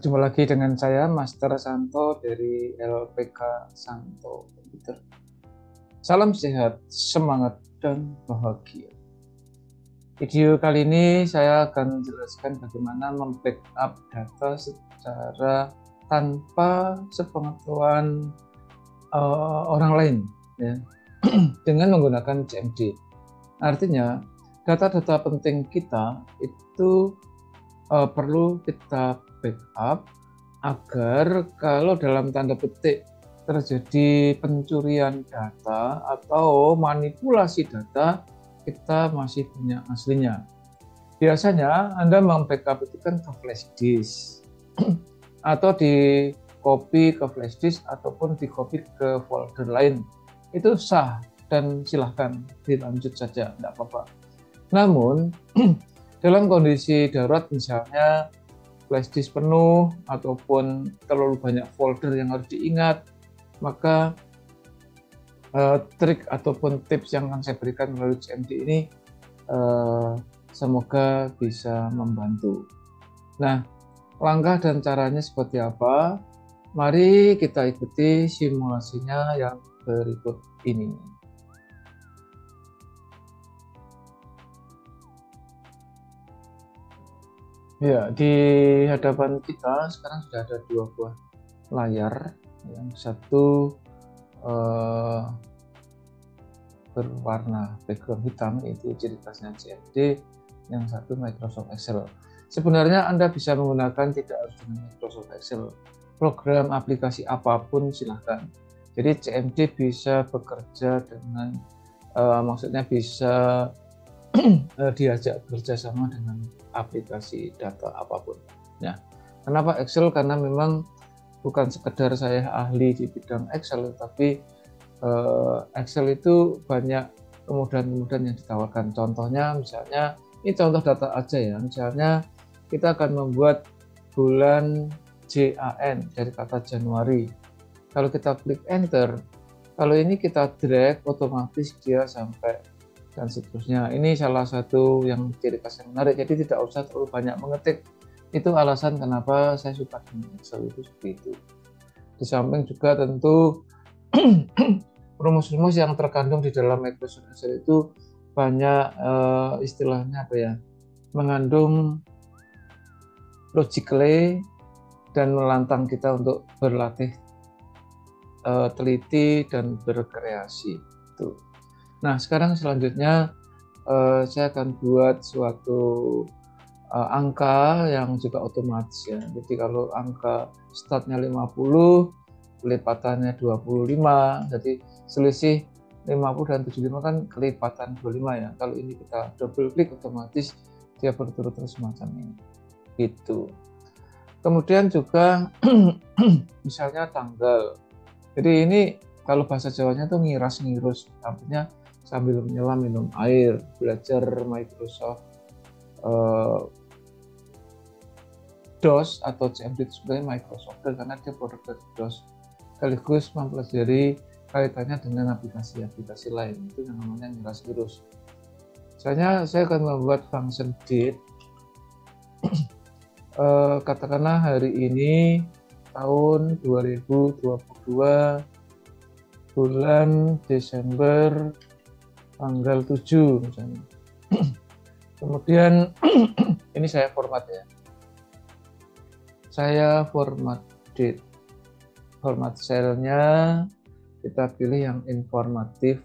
Jumpa lagi dengan saya, Master Santo dari LPK Santo Komputer. Salam sehat, semangat, dan bahagia. Video kali ini saya akan menjelaskan bagaimana membackup data secara tanpa sepengetahuan orang lain, ya, dengan menggunakan CMD. Artinya, data-data penting kita itu perlu kita backup agar kalau dalam tanda petik terjadi pencurian data atau manipulasi data, kita masih punya aslinya. Biasanya Anda membackup itu kan ke flash disk atau di copy ke flash disk ataupun di copy ke folder lain. Itu sah dan silahkan dilanjut saja, tidak apa-apa. Namun dalam kondisi darurat misalnya flash disk penuh ataupun terlalu banyak folder yang harus diingat, maka trik ataupun tips yang akan saya berikan melalui CMD ini semoga bisa membantu. Nah, langkah dan caranya seperti apa? Mari kita ikuti simulasinya yang berikut ini. Ya, di hadapan kita sekarang sudah ada dua buah layar. Yang satu berwarna background hitam, itu ciri khasnya CMD. Yang satu Microsoft Excel. Sebenarnya Anda bisa menggunakan tidak harus dengan Microsoft Excel. Program aplikasi apapun silahkan. Jadi CMD bisa bekerja dengan maksudnya bisa diajak bekerjasama dengan aplikasi data apapun. Nah, kenapa Excel? Karena memang bukan sekedar saya ahli di bidang Excel, tapi Excel itu banyak kemudahan-kemudahan yang ditawarkan. Contohnya misalnya, ini contoh data aja ya, misalnya kita akan membuat bulan JAN dari kata Januari. Kalau kita klik enter, kalau ini kita drag, otomatis dia sampai dan seterusnya. Ini salah satu yang ciri khas yang menarik, jadi tidak usah terlalu banyak mengetik. Itu alasan kenapa saya suka dengan Excel itu seperti itu. Di samping juga tentu rumus-rumus yang terkandung di dalam Microsoft Excel itu banyak istilahnya apa ya, mengandung logically dan melantang kita untuk berlatih teliti dan berkreasi. Itu. Nah, sekarang selanjutnya saya akan buat suatu angka yang juga otomatis ya. Jadi kalau angka startnya 50, kelipatannya 25, jadi selisih 50 dan 75 kan kelipatan 25 ya. Kalau ini kita double klik, otomatis dia berturut-turut semacam ini. Gitu. Kemudian juga misalnya tanggal. Jadi ini kalau bahasa Jawanya tuh ngiras-ngirus, artinya sambil menyelam minum air, belajar Microsoft DOS atau CMD itu sebenarnya Microsoft karena dia produk dari DOS, sekaligus mempelajari kaitannya dengan aplikasi-aplikasi lain, itu yang namanya ngiras-ngirus. Misalnya saya akan membuat function date, katakanlah hari ini tahun 2022 bulan Desember tanggal 7 misalnya. Kemudian ini saya format ya. Saya format date. Format selnya kita pilih yang informatif.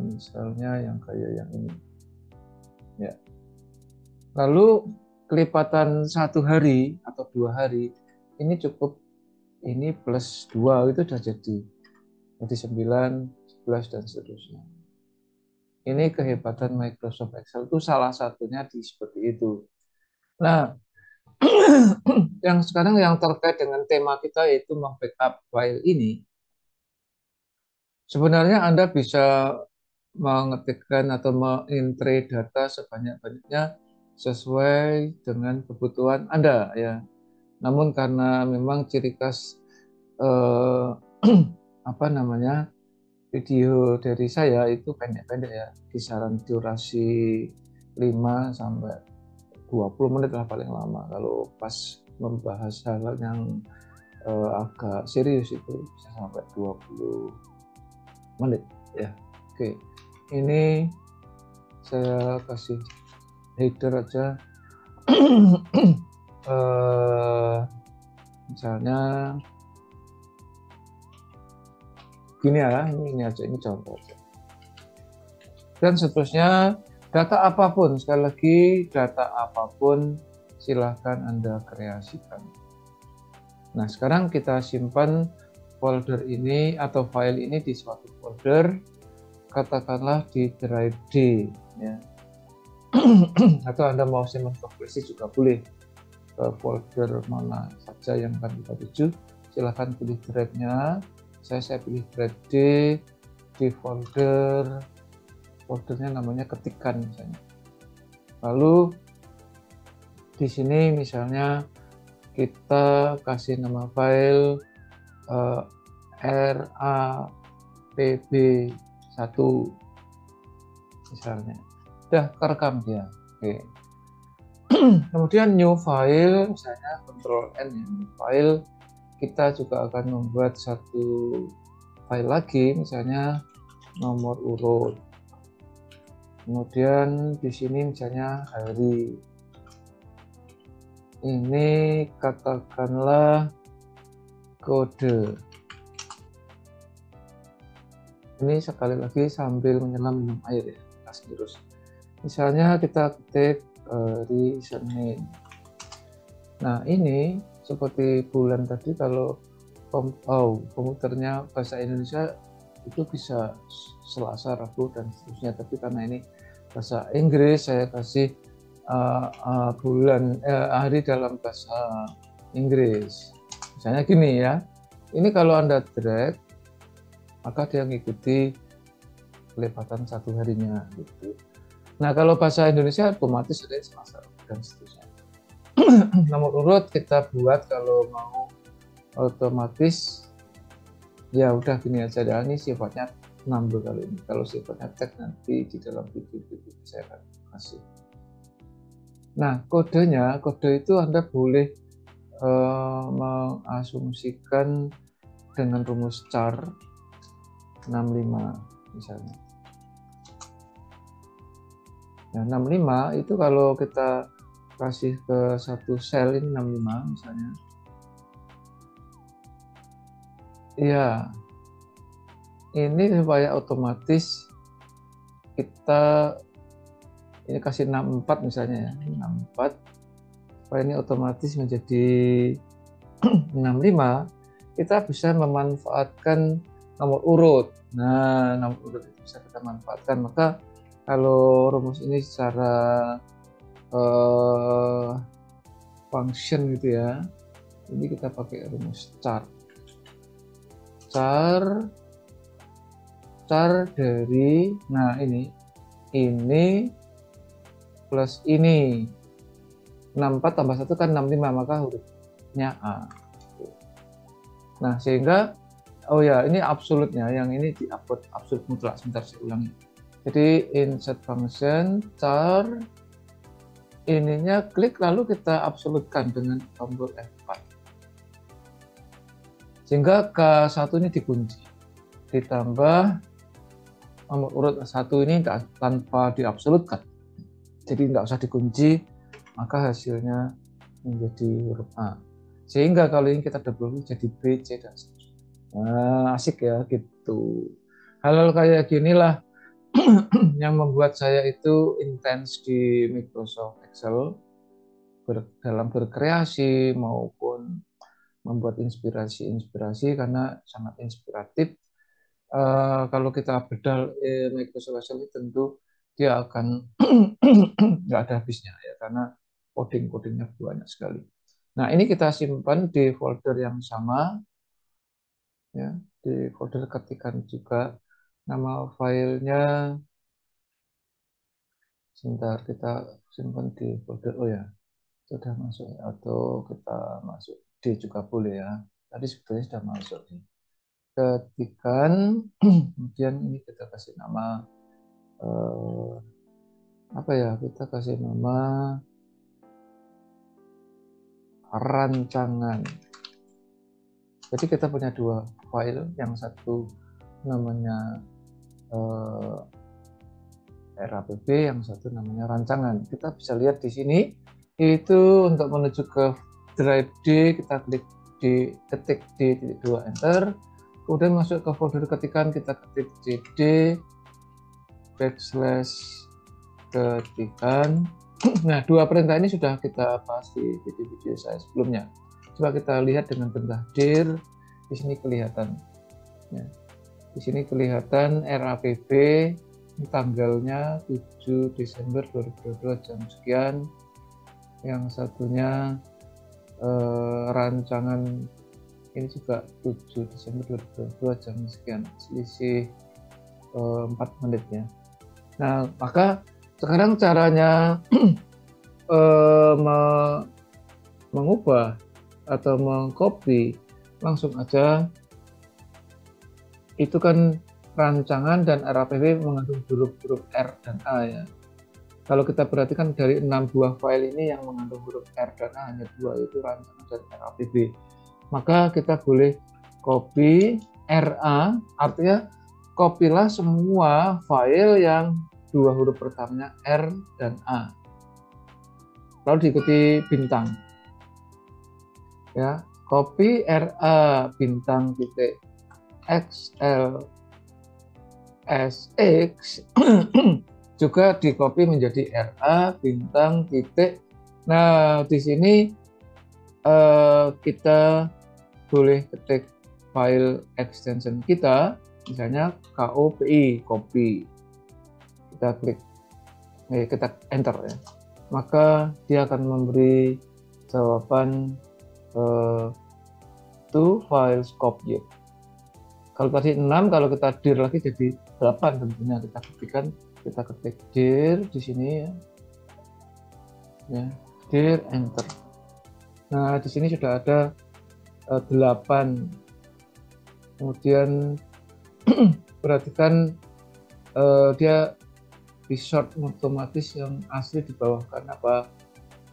Misalnya yang kayak yang ini. Ya. Lalu kelipatan 1 hari atau 2 hari ini cukup ini plus 2 itu sudah jadi 9, 11 dan seterusnya. Ini kehebatan Microsoft Excel itu salah satunya di seperti itu. Nah, yang sekarang yang terkait dengan tema kita yaitu membackup file ini, sebenarnya Anda bisa mengetikkan atau mengintre data sebanyak-banyaknya sesuai dengan kebutuhan Anda ya. Namun karena memang ciri khas apa namanya video dari saya itu pendek-pendek ya, kisaran durasi 5 sampai 20 menit lah paling lama. Kalau pas membahas hal yang agak serius itu bisa sampai 20 menit ya. Oke, ini saya kasih header aja. Misalnya gini ya, ini aja, ini contoh aja. Dan seterusnya, data apapun, sekali lagi data apapun silahkan Anda kreasikan. Nah, sekarang kita simpan folder ini atau file ini di suatu folder, katakanlah di drive D ya. Atau Anda mau simpan ke flash juga boleh, ke folder mana saja yang akan kita tuju, silahkan pilih drive-nya. Saya pilih drive D, di foldernya namanya ketikan misalnya. Lalu di sini misalnya kita kasih nama file RAPB1 misalnya. Udah kerekam dia. Oke. Kemudian new file, misalnya Ctrl N ya, new file. Kita juga akan membuat satu file lagi, misalnya nomor urut. Kemudian di sini misalnya hari. Ini katakanlah kode. Ini sekali lagi sambil menyelam minum air ya, kasih terus. Misalnya kita ketik hari Senin. Nah ini seperti bulan tadi, kalau komputernya bahasa Indonesia itu bisa Selasa, Rabu dan seterusnya, tapi karena ini bahasa Inggris saya kasih hari dalam bahasa Inggris. Misalnya gini ya, ini kalau Anda drag maka dia mengikuti kelipatan satu harinya gitu. Nah kalau bahasa Indonesia otomatis ada Selasa dan seterusnya. Nomor urut kita buat kalau mau otomatis ya udah gini aja, dan ini sifatnya number kali ini. Kalau sifatnya tag nanti di dalam video saya akan kasih. Nah kode itu Anda boleh mengasumsikan dengan rumus char 65 misalnya. Nah 65 itu kalau kita kasih ke satu sel ini 65 misalnya. Iya, ini supaya otomatis kita ini kasih 64 misalnya ya, 64 supaya ini otomatis menjadi 65, kita bisa memanfaatkan nomor urut. Nah, nomor urut itu bisa kita manfaatkan. Maka kalau rumus ini secara function gitu ya, ini kita pakai rumus char dari, nah ini plus ini 64 tambah 1 kan 65, maka hurufnya A. Nah sehingga ini absolutnya, yang ini di upload absolut mutlak. Sebentar saya ulangi. Jadi insert function char ininya klik, lalu kita absolutkan dengan tombol F4 sehingga K1 ini dikunci, ditambah nomor urut 1 ini tanpa diabsolutkan, jadi nggak usah dikunci, maka hasilnya menjadi huruf A. Sehingga kalau ini kita double jadi B, C, dan seterusnya. Nah, asik ya gitu. Hal-hal kayak ginilah yang membuat saya itu intens di Microsoft Excel dalam berkreasi maupun membuat inspirasi karena sangat inspiratif. Kalau kita bedal Microsoft Excel ini tentu dia akan nggak ada habisnya ya, karena codingnya banyak sekali. Nah ini kita simpan di folder yang sama ya, di folder ketikan juga. Nama filenya sebentar, kita simpan di folder, oh ya sudah masuk, atau kita masuk D juga boleh ya, tadi sebetulnya sudah masuk nih. Ketikan kemudian ini kita kasih nama apa ya, kita kasih nama rancangan. Jadi kita punya dua file, yang satu namanya RAPP, yang satu namanya rancangan. Kita bisa lihat di sini, itu untuk menuju ke drive D, kita klik D, ketik D.2 enter, kemudian masuk ke folder ketikan, kita ketik cd /ketikan. Nah, dua perintah ini sudah kita bahas di video-video saya sebelumnya. Coba kita lihat dengan perintah dir, di sini kelihatan. Ya. Di sini kelihatan RAPP, tanggalnya 7 Desember 2022 jam sekian. Yang satunya rancangan ini juga 7 Desember 2022 jam sekian, selisih 4 menit ya. Nah, maka sekarang caranya mengubah atau mengcopy, langsung aja. Itu kan rancangan dan RAPP mengandung huruf-huruf R dan A ya. Kalau kita perhatikan dari 6 buah file ini yang mengandung huruf R dan A hanya 2, yaitu rancangan dan RAPP. Maka kita boleh copy RA, artinya copylah semua file yang 2 huruf pertamanya R dan A. Lalu diikuti bintang. Ya, copy RA bintang titik XLSX juga di copy menjadi RA bintang titik. Nah, di sini kita boleh ketik file extension kita, misalnya KOPI, copy. Kita klik, kita enter ya. Maka dia akan memberi jawaban to files copied. Kalau tadi 6, kalau kita dir lagi jadi 8 tentunya. Kita ketikkan, kita ketik dir di sini ya. Ya, dir enter. Nah, di sini sudah ada 8. Kemudian perhatikan dia di sort otomatis, yang asli di bawah. Kenapa?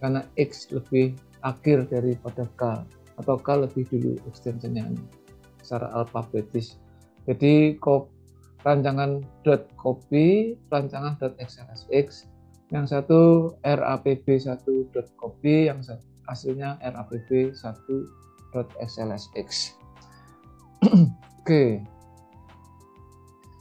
Karena X lebih akhir daripada K, atau K lebih dulu extensionnya secara alfabetis. Jadi rancangan .copy, rancangan .xlsx, yang satu RAPP1.copy, yang aslinya RAPP1.xlsx. Oke.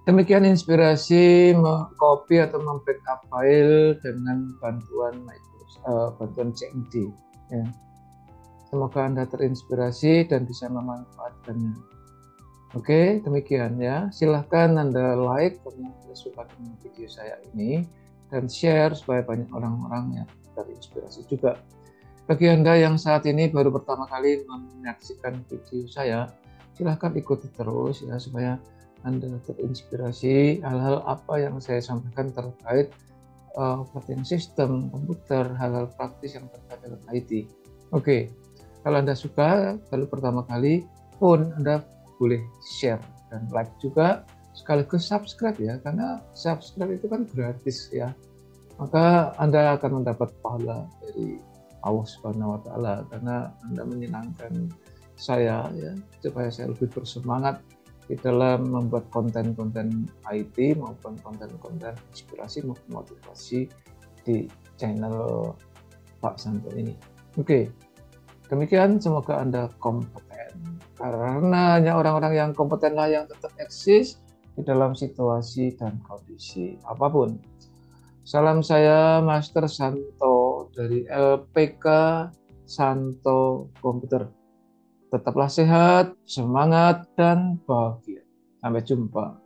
Demikian inspirasi mengcopy atau membackup file dengan bantuan CMD. Ya. Semoga Anda terinspirasi dan bisa memanfaatkannya. Oke, demikian ya. Silahkan Anda like karena Anda suka dengan video saya ini, dan share supaya banyak orang-orang yang terinspirasi juga. Bagi Anda yang saat ini baru pertama kali menyaksikan video saya, silahkan ikuti terus ya, supaya Anda terinspirasi hal-hal apa yang saya sampaikan terkait operating system, komputer, hal-hal praktis yang terkait dengan IT. Oke, kalau Anda suka baru pertama kali pun, Anda boleh share dan like juga, sekaligus subscribe ya, karena subscribe itu kan gratis ya. Maka Anda akan mendapat pahala dari Allah Subhanahu wa Ta'ala, karena Anda menyenangkan saya ya, supaya saya lebih bersemangat di dalam membuat konten-konten IT maupun konten-konten inspirasi maupun motivasi di channel Pak Santo ini. Oke, demikian, semoga Anda kompeten, karena hanya orang-orang yang kompeten lah yang tetap eksis di dalam situasi dan kondisi apapun. Salam saya Master Santo dari LPK Santo Komputer. Tetaplah sehat, semangat, dan bahagia. Sampai jumpa.